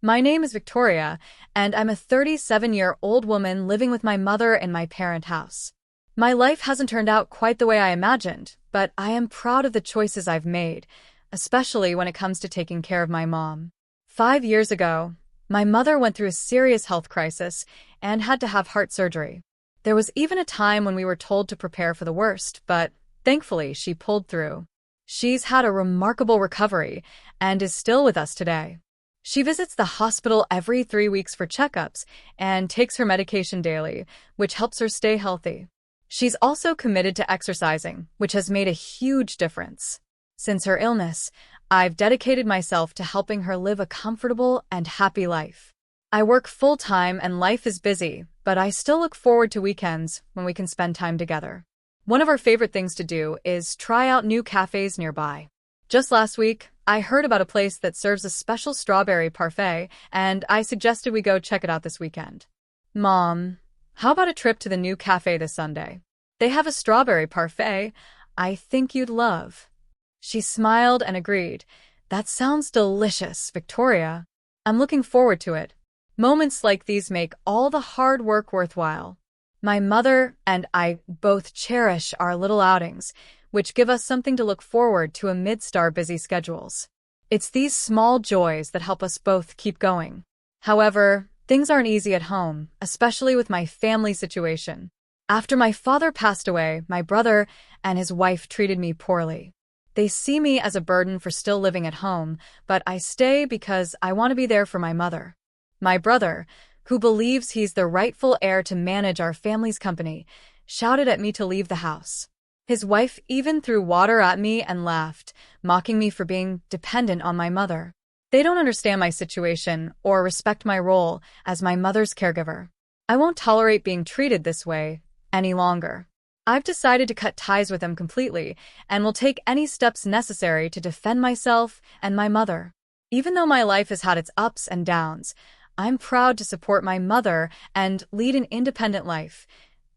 My name is Victoria, and I'm a 37-year-old woman living with my mother in my parent house. My life hasn't turned out quite the way I imagined, but I am proud of the choices I've made, especially when it comes to taking care of my mom. 5 years ago, my mother went through a serious health crisis and had to have heart surgery. There was even a time when we were told to prepare for the worst, but thankfully she pulled through. She's had a remarkable recovery and is still with us today. She visits the hospital every 3 weeks for checkups and takes her medication daily, which helps her stay healthy. She's also committed to exercising, which has made a huge difference. Since her illness, I've dedicated myself to helping her live a comfortable and happy life. I work full-time and life is busy, but I still look forward to weekends when we can spend time together. One of our favorite things to do is try out new cafes nearby. Just last week, I heard about a place that serves a special strawberry parfait, and I suggested we go check it out this weekend. Mom, how about a trip to the new cafe this Sunday? They have a strawberry parfait I think you'd love. She smiled and agreed. That sounds delicious, Victoria. I'm looking forward to it. Moments like these make all the hard work worthwhile. My mother and I both cherish our little outings, which give us something to look forward to amidst our busy schedules. It's these small joys that help us both keep going. However, things aren't easy at home, especially with my family situation. After my father passed away, my brother and his wife treated me poorly. They see me as a burden for still living at home, but I stay because I want to be there for my mother. My brother, who believes he's the rightful heir to manage our family's company, shouted at me to leave the house. His wife even threw water at me and laughed, mocking me for being dependent on my mother. They don't understand my situation or respect my role as my mother's caregiver. I won't tolerate being treated this way any longer. I've decided to cut ties with them completely and will take any steps necessary to defend myself and my mother. Even though my life has had its ups and downs, I'm proud to support my mother and lead an independent life,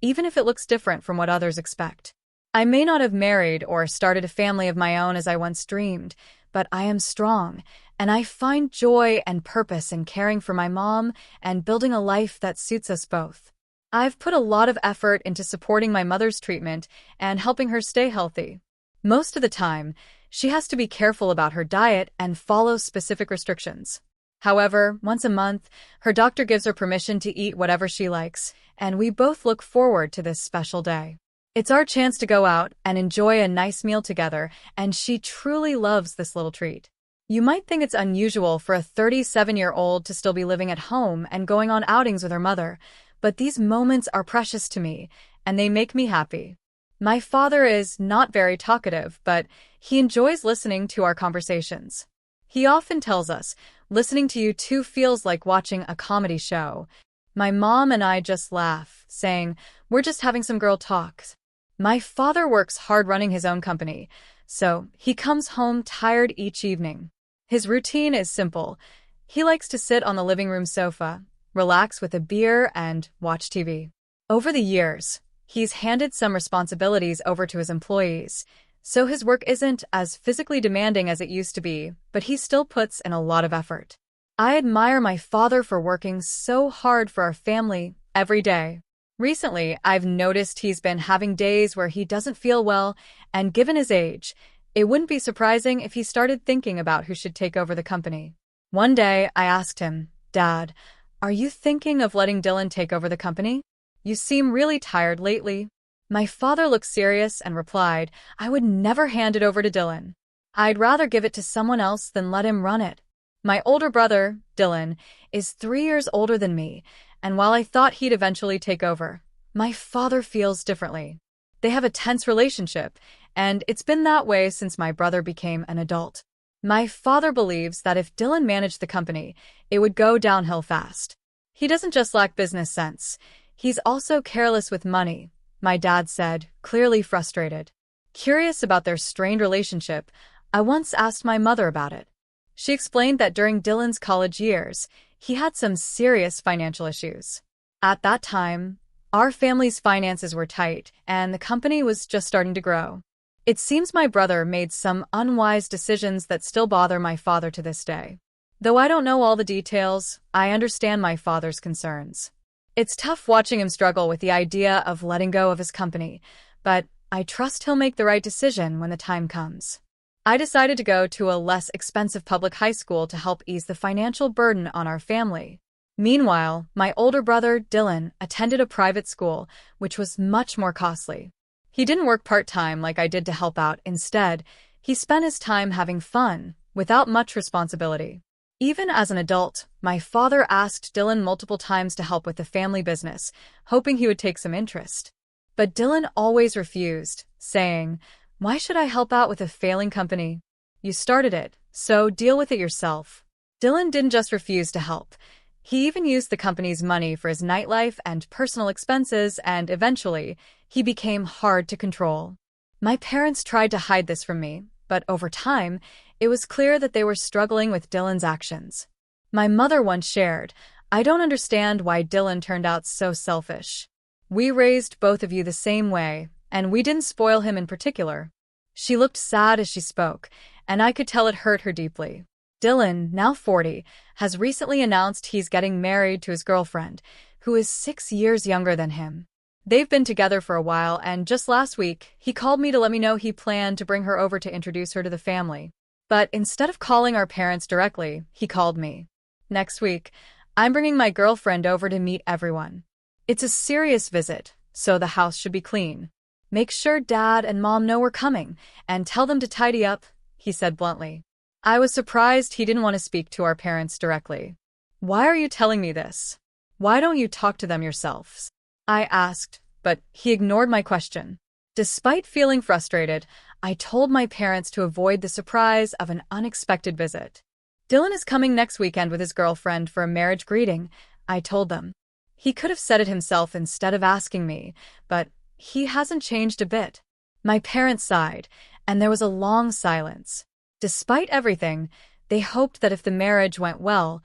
even if it looks different from what others expect. I may not have married or started a family of my own as I once dreamed, but I am strong, and I find joy and purpose in caring for my mom and building a life that suits us both. I've put a lot of effort into supporting my mother's treatment and helping her stay healthy. Most of the time, she has to be careful about her diet and follow specific restrictions. However, once a month, her doctor gives her permission to eat whatever she likes, and we both look forward to this special day. It's our chance to go out and enjoy a nice meal together, and she truly loves this little treat. You might think it's unusual for a 37-year-old to still be living at home and going on outings with her mother, but these moments are precious to me, and they make me happy. My father is not very talkative, but he enjoys listening to our conversations. He often tells us, "Listening to you two feels like watching a comedy show." My mom and I just laugh, saying, "We're just having some girl talks." My father works hard running his own company, so he comes home tired each evening. His routine is simple. He likes to sit on the living room sofa, relax with a beer, and watch TV. Over the years, he's handed some responsibilities over to his employees, so his work isn't as physically demanding as it used to be, but he still puts in a lot of effort. I admire my father for working so hard for our family every day. Recently, I've noticed he's been having days where he doesn't feel well, and given his age, it wouldn't be surprising if he started thinking about who should take over the company. One day, I asked him, "Dad, are you thinking of letting Dylan take over the company? You seem really tired lately." My father looked serious and replied, "I would never hand it over to Dylan. I'd rather give it to someone else than let him run it." My older brother, Dylan, is 3 years older than me, and while I thought he'd eventually take over, my father feels differently. They have a tense relationship, and it's been that way since my brother became an adult. My father believes that if Dylan managed the company, it would go downhill fast. He doesn't just lack business sense, he's also careless with money, my dad said, clearly frustrated. Curious about their strained relationship, I once asked my mother about it. She explained that during Dylan's college years, he had some serious financial issues. At that time, our family's finances were tight, and the company was just starting to grow. It seems my brother made some unwise decisions that still bother my father to this day. Though I don't know all the details, I understand my father's concerns. It's tough watching him struggle with the idea of letting go of his company, but I trust he'll make the right decision when the time comes. I decided to go to a less expensive public high school to help ease the financial burden on our family. Meanwhile, my older brother, Dylan, attended a private school, which was much more costly. He didn't work part-time like I did to help out. Instead, he spent his time having fun, without much responsibility. Even as an adult, my father asked Dylan multiple times to help with the family business, hoping he would take some interest. But Dylan always refused, saying, "Why should I help out with a failing company? You started it, so deal with it yourself." Dylan didn't just refuse to help. He even used the company's money for his nightlife and personal expenses, and eventually, he became hard to control. My parents tried to hide this from me, but over time, it was clear that they were struggling with Dylan's actions. My mother once shared, "I don't understand why Dylan turned out so selfish. We raised both of you the same way, and we didn't spoil him in particular." She looked sad as she spoke, and I could tell it hurt her deeply. Dylan, now 40, has recently announced he's getting married to his girlfriend, who is 6 years younger than him. They've been together for a while, and just last week, he called me to let me know he planned to bring her over to introduce her to the family. But instead of calling our parents directly, he called me. Next week, I'm bringing my girlfriend over to meet everyone. It's a serious visit, so the house should be clean. Make sure Dad and Mom know we're coming, and tell them to tidy up, he said bluntly. I was surprised he didn't want to speak to our parents directly. Why are you telling me this? Why don't you talk to them yourselves? I asked, but he ignored my question. Despite feeling frustrated, I told my parents to avoid the surprise of an unexpected visit. Dylan is coming next weekend with his girlfriend for a marriage greeting, I told them. He could have said it himself instead of asking me, but he hasn't changed a bit. My parents sighed, and there was a long silence. Despite everything, they hoped that if the marriage went well,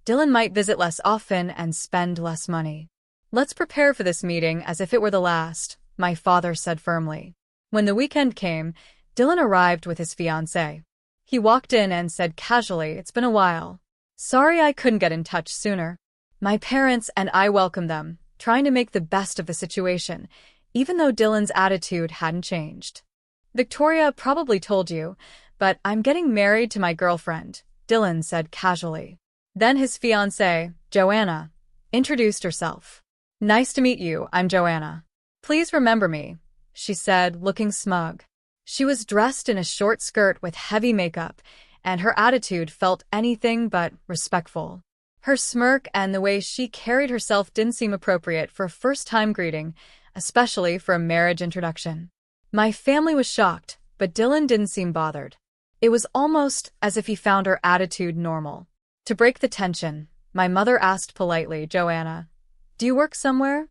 Dylan might visit less often and spend less money. Let's prepare for this meeting as if it were the last, my father said firmly. When the weekend came, Dylan arrived with his fiancée. He walked in and said casually, "It's been a while. Sorry I couldn't get in touch sooner." My parents and I welcomed them, trying to make the best of the situation, even though Dylan's attitude hadn't changed. "Victoria probably told you, but I'm getting married to my girlfriend," Dylan said casually. Then his fiancée, Joanna, introduced herself. "Nice to meet you, I'm Joanna. Please remember me," she said, looking smug. She was dressed in a short skirt with heavy makeup, and her attitude felt anything but respectful. Her smirk and the way she carried herself didn't seem appropriate for a first-time greeting, especially for a marriage introduction. My family was shocked, but Dylan didn't seem bothered. It was almost as if he found her attitude normal. To break the tension, my mother asked politely, "Joanna, do you work somewhere?"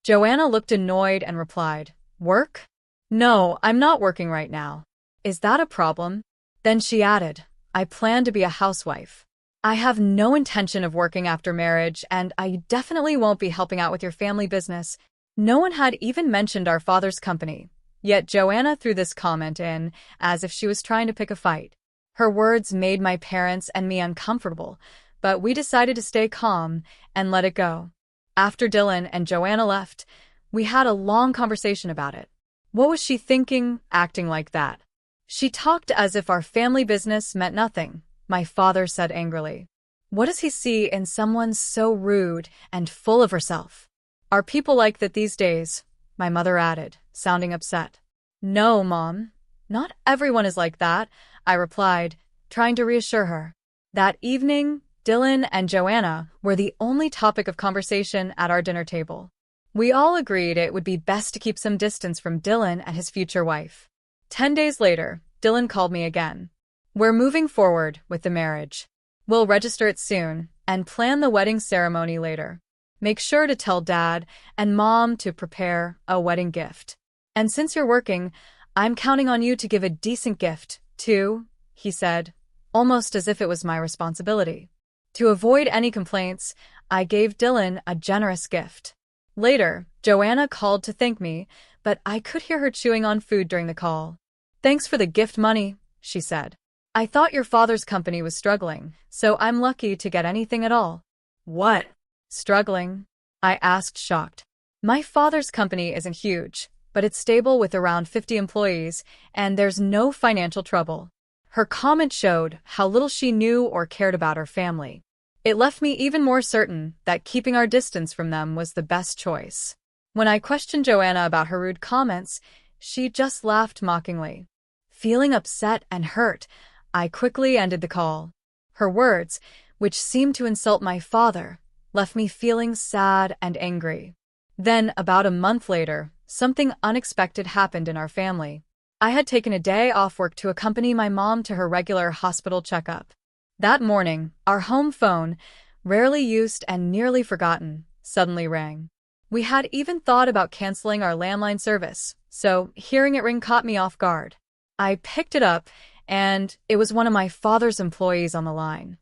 Joanna looked annoyed and replied, "Work? No, I'm not working right now. Is that a problem?" Then she added, "I plan to be a housewife. I have no intention of working after marriage, and I definitely won't be helping out with your family business." No one had even mentioned our father's company, yet Joanna threw this comment in as if she was trying to pick a fight. Her words made my parents and me uncomfortable, but we decided to stay calm and let it go. After Dylan and Joanna left, we had a long conversation about it. What was she thinking, acting like that? She talked as if our family business meant nothing, my father said angrily. What does he see in someone so rude and full of herself? Are people like that these days? My mother added, sounding upset. No, Mom. Not everyone is like that, I replied, trying to reassure her. That evening, Dylan and Joanna were the only topic of conversation at our dinner table. We all agreed it would be best to keep some distance from Dylan and his future wife. 10 days later, Dylan called me again. We're moving forward with the marriage. We'll register it soon and plan the wedding ceremony later. Make sure to tell Dad and Mom to prepare a wedding gift. And since you're working, I'm counting on you to give a decent gift, too, he said, almost as if it was my responsibility. To avoid any complaints, I gave Dylan a generous gift. Later, Joanna called to thank me, but I could hear her chewing on food during the call. Thanks for the gift money, she said. I thought your father's company was struggling, so I'm lucky to get anything at all. What? Struggling? I asked, shocked. My father's company isn't huge, but it's stable with around 50 employees, and there's no financial trouble. Her comment showed how little she knew or cared about her family. It left me even more certain that keeping our distance from them was the best choice. When I questioned Joanna about her rude comments, she just laughed mockingly. Feeling upset and hurt, I quickly ended the call. Her words, which seemed to insult my father, left me feeling sad and angry. Then, about a month later, something unexpected happened in our family. I had taken a day off work to accompany my mom to her regular hospital checkup. That morning, our home phone, rarely used and nearly forgotten, suddenly rang. We had even thought about canceling our landline service, so hearing it ring caught me off guard. I picked it up, and it was one of my father's employees on the line.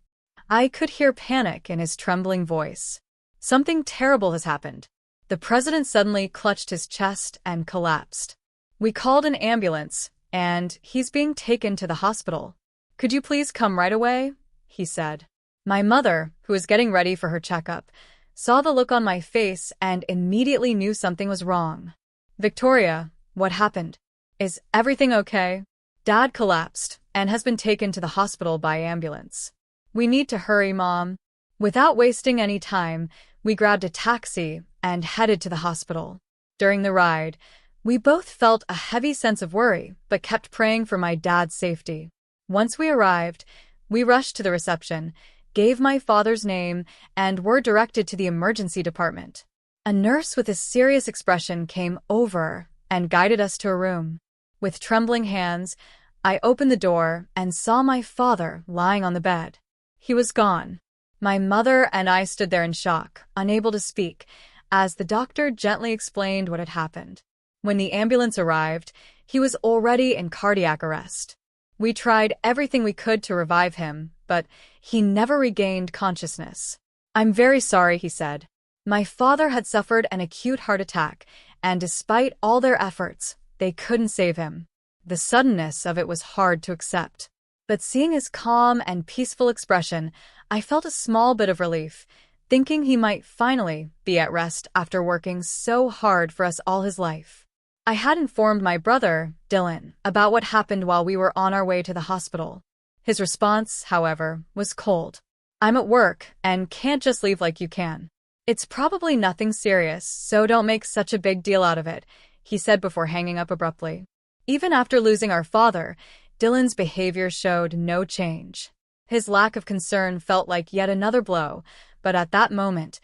I could hear panic in his trembling voice. Something terrible has happened. The president suddenly clutched his chest and collapsed. We called an ambulance, and he's being taken to the hospital. Could you please come right away? He said. My mother, who was getting ready for her checkup, saw the look on my face and immediately knew something was wrong. Victoria, what happened? Is everything okay? Dad collapsed and has been taken to the hospital by ambulance. We need to hurry, Mom. Without wasting any time, we grabbed a taxi and headed to the hospital. During the ride, we both felt a heavy sense of worry, but kept praying for my dad's safety. Once we arrived, we rushed to the reception, gave my father's name, and were directed to the emergency department. A nurse with a serious expression came over and guided us to a room. With trembling hands, I opened the door and saw my father lying on the bed. He was gone. My mother and I stood there in shock, unable to speak, as the doctor gently explained what had happened. When the ambulance arrived, he was already in cardiac arrest. We tried everything we could to revive him, but he never regained consciousness. I'm very sorry, he said. My father had suffered an acute heart attack, and despite all their efforts, they couldn't save him. The suddenness of it was hard to accept. But seeing his calm and peaceful expression, I felt a small bit of relief, thinking he might finally be at rest after working so hard for us all his life. I had informed my brother, Dylan, about what happened while we were on our way to the hospital. His response, however, was cold. I'm at work and can't just leave like you can. It's probably nothing serious, so don't make such a big deal out of it, he said before hanging up abruptly. Even after losing our father, Dylan's behavior showed no change. His lack of concern felt like yet another blow, but at that moment,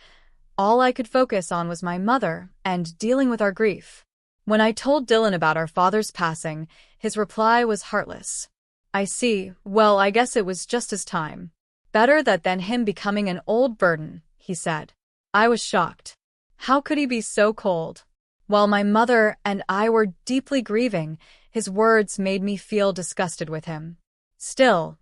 all I could focus on was my mother and dealing with our grief. When I told Dylan about our father's passing, his reply was heartless. I see, well, I guess it was just his time. Better that than him becoming an old burden, he said. I was shocked. How could he be so cold? While my mother and I were deeply grieving, his words made me feel disgusted with him. Still,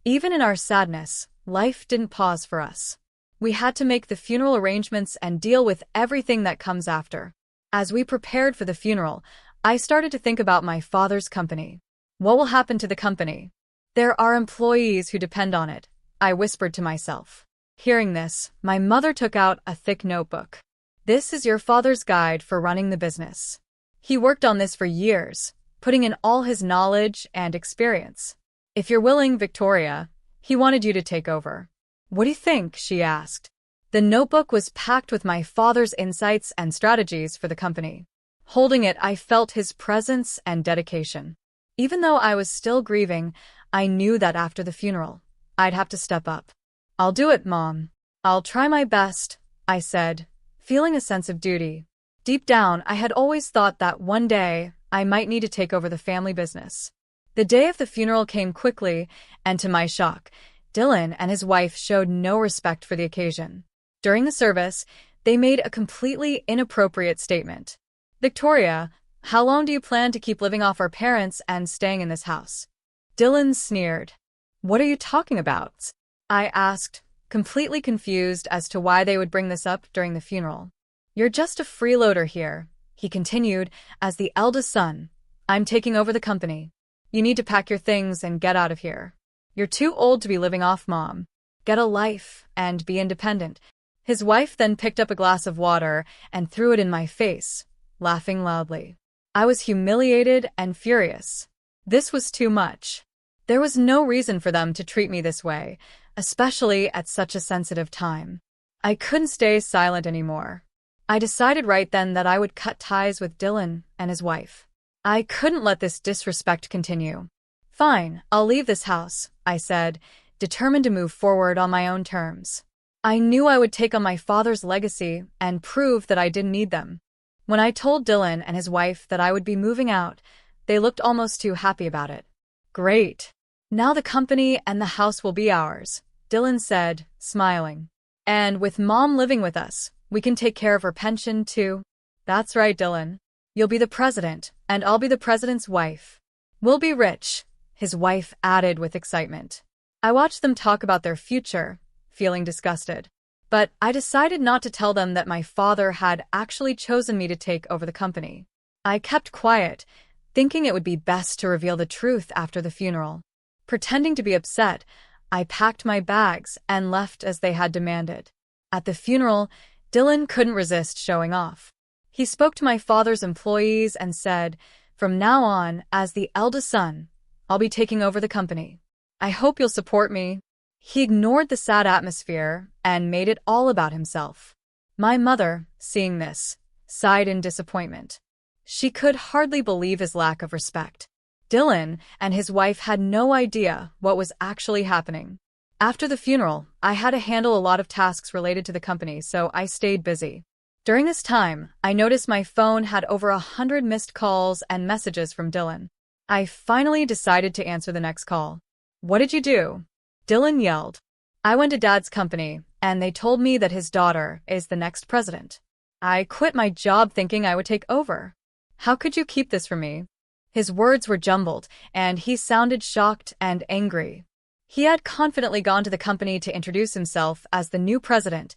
even in our sadness, life didn't pause for us. We had to make the funeral arrangements and deal with everything that comes after. As we prepared for the funeral, I started to think about my father's company. What will happen to the company? There are employees who depend on it, I whispered to myself. Hearing this, my mother took out a thick notebook. This is your father's guide for running the business. He worked on this for years, putting in all his knowledge and experience. If you're willing, Victoria, he wanted you to take over. What do you think? She asked. The notebook was packed with my father's insights and strategies for the company. Holding it, I felt his presence and dedication. Even though I was still grieving, I knew that after the funeral, I'd have to step up. I'll do it, Mom. I'll try my best, I said, feeling a sense of duty. Deep down, I had always thought that one day I might need to take over the family business. The day of the funeral came quickly, and to my shock, Dylan and his wife showed no respect for the occasion. During the service, they made a completely inappropriate statement. Victoria, how long do you plan to keep living off our parents and staying in this house? Dylan sneered. What are you talking about? I asked, completely confused as to why they would bring this up during the funeral. You're just a freeloader here, he continued, as the eldest son. I'm taking over the company. You need to pack your things and get out of here. You're too old to be living off Mom. Get a life and be independent. His wife then picked up a glass of water and threw it in my face, laughing loudly. I was humiliated and furious. This was too much. There was no reason for them to treat me this way, especially at such a sensitive time. I couldn't stay silent anymore. I decided right then that I would cut ties with Dylan and his wife. I couldn't let this disrespect continue. Fine, I'll leave this house, I said, determined to move forward on my own terms. I knew I would take on my father's legacy and prove that I didn't need them. When I told Dylan and his wife that I would be moving out, they looked almost too happy about it. Great. Now the company and the house will be ours, Dylan said, smiling. And with Mom living with us, we can take care of her pension too. That's right, Dylan. You'll be the president, and I'll be the president's wife. We'll be rich, his wife added with excitement. I watched them talk about their future, feeling disgusted. But I decided not to tell them that my father had actually chosen me to take over the company. I kept quiet, thinking it would be best to reveal the truth after the funeral. Pretending to be upset, I packed my bags and left as they had demanded. At the funeral, Dylan couldn't resist showing off. He spoke to my father's employees and said, "From now on, as the eldest son, I'll be taking over the company. I hope you'll support me." He ignored the sad atmosphere and made it all about himself. My mother, seeing this, sighed in disappointment. She could hardly believe his lack of respect. Dylan and his wife had no idea what was actually happening. After the funeral, I had to handle a lot of tasks related to the company, so I stayed busy. During this time, I noticed my phone had over 100 missed calls and messages from Dylan. I finally decided to answer the next call. "What did you do?" Dylan yelled. "I went to Dad's company, and they told me that his daughter is the next president. I quit my job thinking I would take over. How could you keep this from me?" His words were jumbled, and he sounded shocked and angry. He had confidently gone to the company to introduce himself as the new president,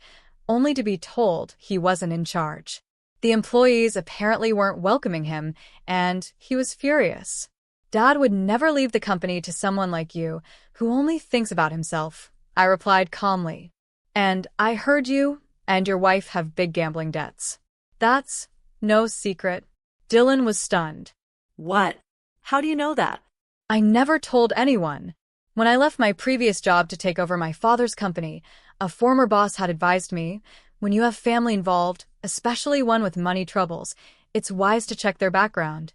only to be told he wasn't in charge. The employees apparently weren't welcoming him, and he was furious. "Dad would never leave the company to someone like you, who only thinks about himself," I replied calmly. "And I heard you and your wife have big gambling debts. That's no secret." Dylan was stunned. What? How do you know that? "I never told anyone. When I left my previous job to take over my father's company, a former boss had advised me, when you have family involved, especially one with money troubles, it's wise to check their background."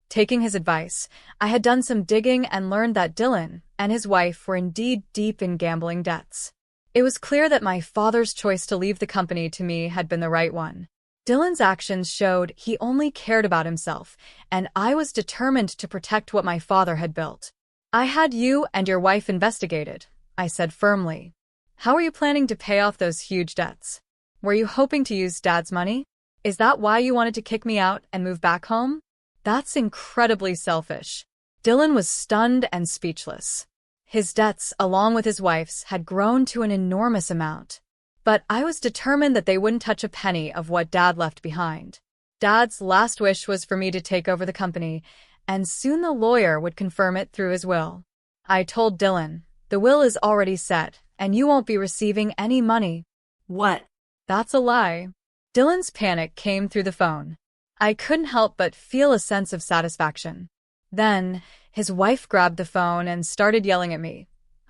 Taking his advice, I had done some digging and learned that Dylan and his wife were indeed deep in gambling debts. It was clear that my father's choice to leave the company to me had been the right one. Dylan's actions showed he only cared about himself, and I was determined to protect what my father had built. "I had you and your wife investigated," I said firmly. "How are you planning to pay off those huge debts? Were you hoping to use Dad's money? Is that why you wanted to kick me out and move back home? That's incredibly selfish." Dylan was stunned and speechless. His debts, along with his wife's, had grown to an enormous amount. But I was determined that they wouldn't touch a penny of what Dad left behind. Dad's last wish was for me to take over the company, and soon the lawyer would confirm it through his will. I told Dylan, "The will is already set, and you won't be receiving any money." What? "That's a lie." Dylan's panic came through the phone. I couldn't help but feel a sense of satisfaction. Then, his wife grabbed the phone and started yelling at me.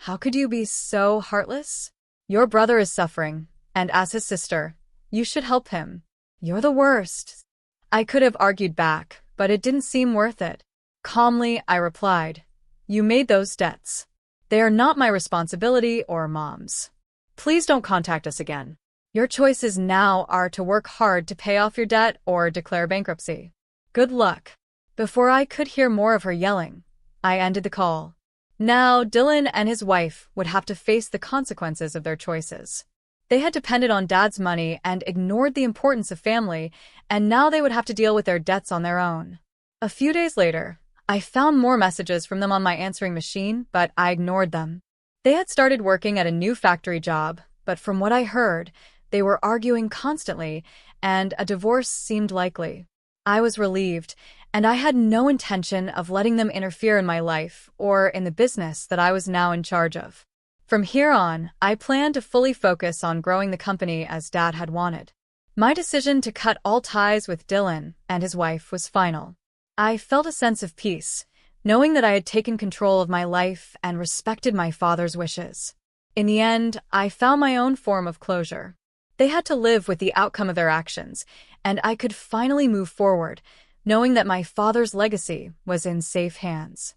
"How could you be so heartless? Your brother is suffering, and as his sister, you should help him. You're the worst." I could have argued back, but it didn't seem worth it. Calmly, I replied, "You made those debts. They are not my responsibility or Mom's. Please don't contact us again. Your choices now are to work hard to pay off your debt or declare bankruptcy. Good luck." Before I could hear more of her yelling, I ended the call. Now, Dylan and his wife would have to face the consequences of their choices. They had depended on Dad's money and ignored the importance of family, and now they would have to deal with their debts on their own. A few days later, I found more messages from them on my answering machine, but I ignored them. They had started working at a new factory job, but from what I heard, they were arguing constantly, and a divorce seemed likely. I was relieved, and I had no intention of letting them interfere in my life or in the business that I was now in charge of. From here on, I planned to fully focus on growing the company as Dad had wanted. My decision to cut all ties with Dylan and his wife was final. I felt a sense of peace, knowing that I had taken control of my life and respected my father's wishes. In the end, I found my own form of closure. They had to live with the outcome of their actions, and I could finally move forward, knowing that my father's legacy was in safe hands.